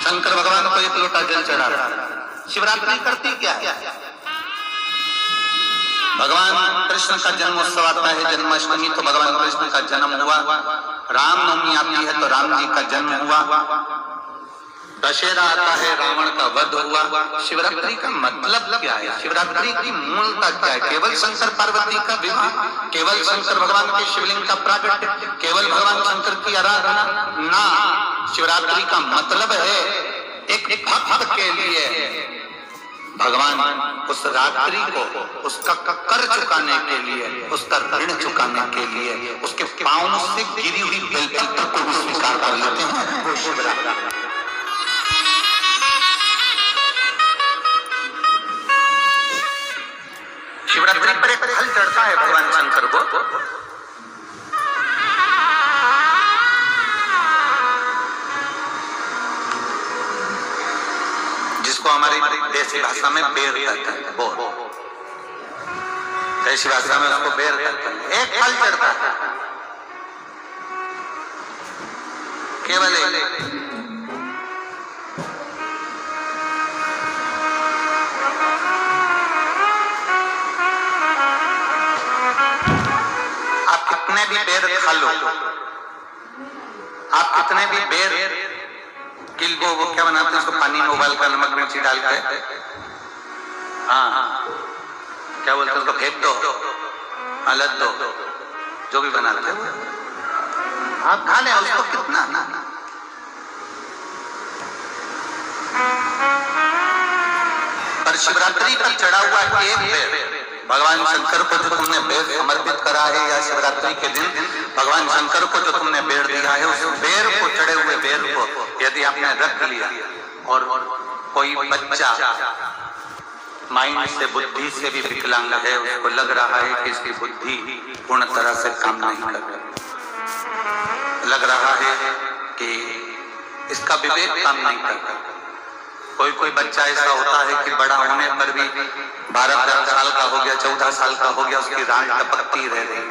शंकर भगवान को एक लोटा जल चढ़ा रहा। शिवरात्रि करती क्या है? भगवान कृष्ण का जन्मोत्सव आता है, जन्माष्टमी, तो भगवान कृष्ण का जन्म हुआ। रामनवमी आती है तो राम जी का जन्म हुआ। दशहरा आता है, रावण का वध हुआ। शिवरात्रि का मतलब क्या है? शिवरात्रि की मूलता क्या है? केवल शंकर पार्वती का विवाह, केवल शंकर भगवान के शिवलिंग का प्राकट्य, केवल भगवान शंकर की आराधना ना। शिवरात्रि का मतलब है एक भक्त के लिए भगवान उस रात्रि को उसका कर चुकाने के लिए, उसका ऋण चुकाने के लिए उसके पांव से गिरी हुई बेलपत्र को भी स्वीकार कर लेते हैं। वो शिवरात्रि शिवरात्रि पर एक फल चढ़ता है भगवान शंकर को, जिसको हमारी देसी भाषा में बेर कहते हैं। वो देसी भाषा में उसको बेर कहते हैं। एक फल चढ़ता है, केवल एक। कितने भी बेर खा लो, आप कितने भी बेर किल वो क्या बनाते हैं, उसको पानी में उबाल कर नमक मिर्ची डाल के, हाँ क्या बोलते हैं उसको, फेंक दो, अलग दो, जो भी बनाते हैं आप खा लें उसको। कितना ना पर शिवरात्रि पर चढ़ा हुआ एक बेर भगवान शंकर को जो तुमने बेर समर्पित करा है, या शिवरात्रि के दिन भगवान शंकर को जो तुमने बेर दिया है, उस बेर को, चढ़े हुए बेर को यदि आपने रख लिया और कोई बच्चा माइंड से, बुद्धि से भी विकलांग है, उसको लग रहा है कि इसकी बुद्धि पूर्ण तरह से काम नहीं कर रही, लग रहा है कि इसका विवेक काम नहीं कर रहा। कोई बच्चा ऐसा होता है कि बड़ा होने पर भी 12-13 साल का हो गया, 14 साल का हो गया, उसकी रान टपकती रह रही,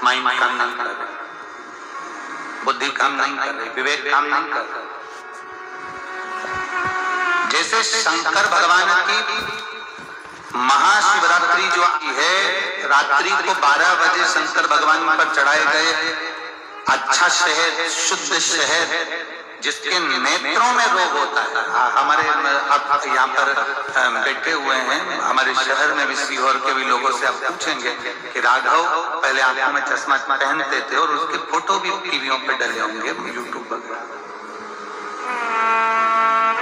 माइंड काम नहीं कर रही, बुद्धि काम नहीं कर रही, विवेक काम नहीं कर रहा। जैसे शंकर भगवान की महाशिवरात्रि जो आई है, रात्रि को 12 बजे शंकर भगवान पर चढ़ाए गए अच्छा शहद, शुद्ध शहद, जिसके नेत्रों में रोग होता है। हमारे आप यहाँ पर बैठे हुए हैं, हमारे शहर में भी, सीहोर के भी लोगों से आप पूछेंगे कि राघव पहले आंखों में चश्मा पहनते थे और उसके फोटो भी टीवियों पे डले होंगे, यूट्यूब पर।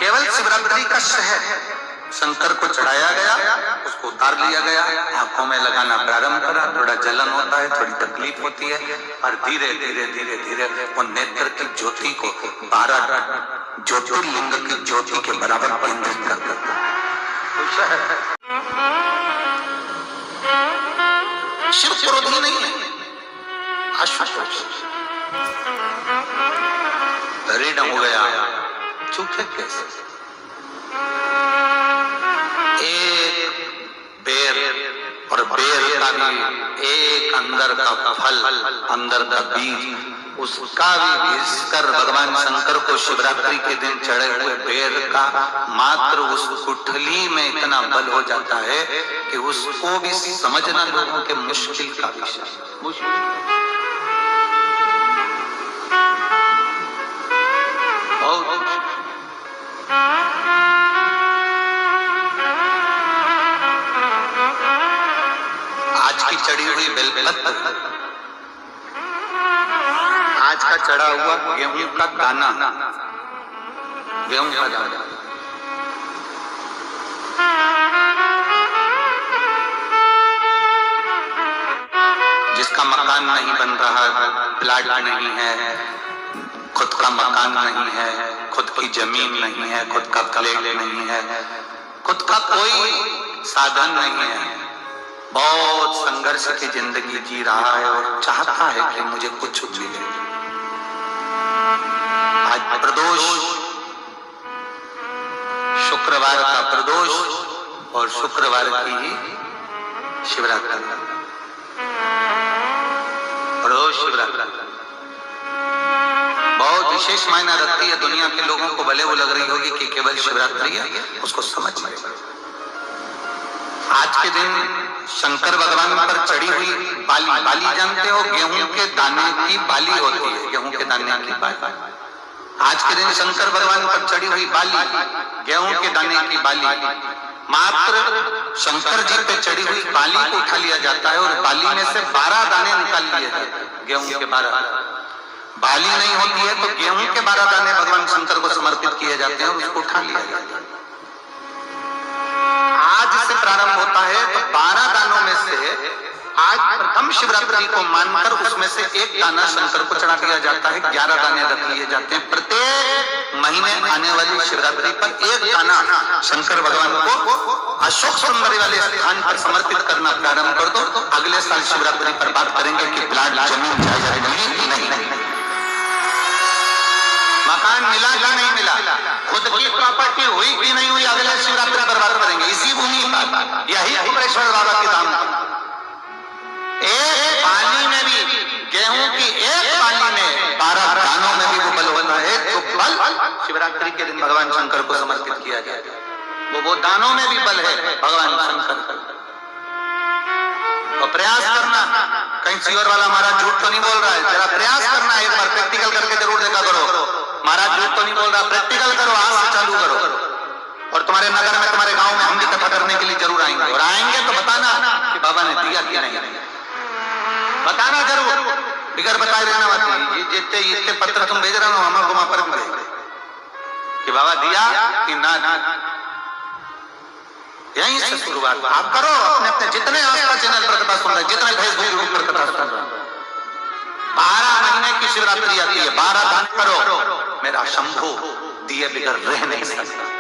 केवल शिवरात्रि का शहद शंकर को चढ़ाया गया, उसको उतार लिया गया, आंखों में लगाना प्रारंभ करा। थोड़ा जलन होता है, थोड़ी तकलीफ होती है, और धीरे धीरे धीरे धीरे वो नेत्र की ज्योति को 12 ज्योतिर्लिंग की ज्योति के बराबर केंद्रित कर देता है। शिव क्रोधी नहीं है, आशुतोष ऋण हो गया, चूके कैसे? एक बेर, और बेर का भी एक अंदर का फल, अंदर का बीज, उसका भी घिसकर भगवान शंकर को शिवरात्रि के दिन चढ़े हुए बेर का मात्र उस गुठली में इतना बल हो जाता है कि उसको भी समझना लोगों के मुश्किल का विषय। चढ़ी हुई बेलपत्र, आज का चढ़ा हुआ गेहूं का दाना, गेहूं का दाना, जिसका मकान नहीं बन रहा, प्लाट नहीं है, खुद का मकान नहीं है, खुद की जमीन नहीं है, खुद का फ्लैट नहीं है, खुद का कोई साधन नहीं है, बहुत संघर्ष की जिंदगी जी रहा है और चाहता है कि मुझे कुछ मिले। आज प्रदोष, शुक्रवार का प्रदोष और शुक्रवार की ही शिवरात्रि, प्रदोष शिवरात्रि बहुत विशेष मायना रखती है। दुनिया के लोगों को भले वो लग रही होगी कि केवल शिवरात्रि है, उसको समझ लें। आज के दिन शंकर भगवान पर चढ़ी हुई बाली, बाली जानते हो, गेहूं के दाने की बाली होती है, गेहूं के दाने की बाली। आज के दिन शंकर भगवान पर चढ़ी हुई बाली, गेहूं के दाने की बाली, मात्र शंकर जी पे चढ़ी हुई बाली को उठा लिया जाता है और बाली में से 12 दाने निकाल लिए जाते हैं। गेहूं के 12 बाली नहीं होती है तो गेहूं के 12 दाने भगवान शंकर को समर्पित किए जाते हैं और उसको उठा लिया जाता है। आज से प्रारंभ होता है तो 12 दानों में से आज प्रथम शिवरात्रि को मानकर उसमें से एक दाना शंकर को चढ़ा दिया जाता है। 11 दाने रख लिए जाते हैं। प्रत्येक महीने आने वाली शिवरात्रि पर एक दाना शंकर भगवान को अशोक सुंदरी वाले स्थान पर समर्पित करना प्रारंभ कर दो। अगले साल शिवरात्रि पर बात करेंगे कि प्लाट जमीन जायदाद मिली नहीं, मकान मिला या नहीं मिला, खुद की प्रॉपर्टी हुई कि नहीं हुई, अगले शिवरात्रि पर बात करेंगे। इसी भूमि पर यही कुबेरेश्वर बाबा की धाम, एक बाली में भी, गेहूं की एक बाली में 12 दानों में भी वो बल होता है जो बल शिवरात्रि के दिन भगवान शंकर को समर्पित किया जाएगा। वो दानों में भी बल है भगवान शंकर का। तो प्रयास करना, कहीं सीवर वाला महाराज झूठ तो नहीं बोल रहा है, जरा प्रयास करना, एक बार प्रैक्टिकल करके जरूर देखा करो। महाराज झूठ तो नहीं बोल रहा, प्रैक्टिकल करो, आज से चालू करो। और तुम्हारे नगर में, तुम्हारे गांव में हम भी कथा करने के लिए जरूर आएंगे, और आएंगे तो बताना कि बाबा ने दिया कि नहीं, बताना जरूर, बिगर बताए रहना मत। जितने पत्र तुम भेज रहे हो हमारे को वहां पर भी भेज कि बाबा दिया कि ना। यहीं से शुरुआत आप करो। अपने अपने जितने आस्था चैनल पर कथा सुन रहे, जितने फेसबुक ग्रुप पर कथा सुन रहे, 12 महीने की शिवरात्रि आती है, 12 दान करो, मेरा शंभू दिए बिगर रह नहीं सकता।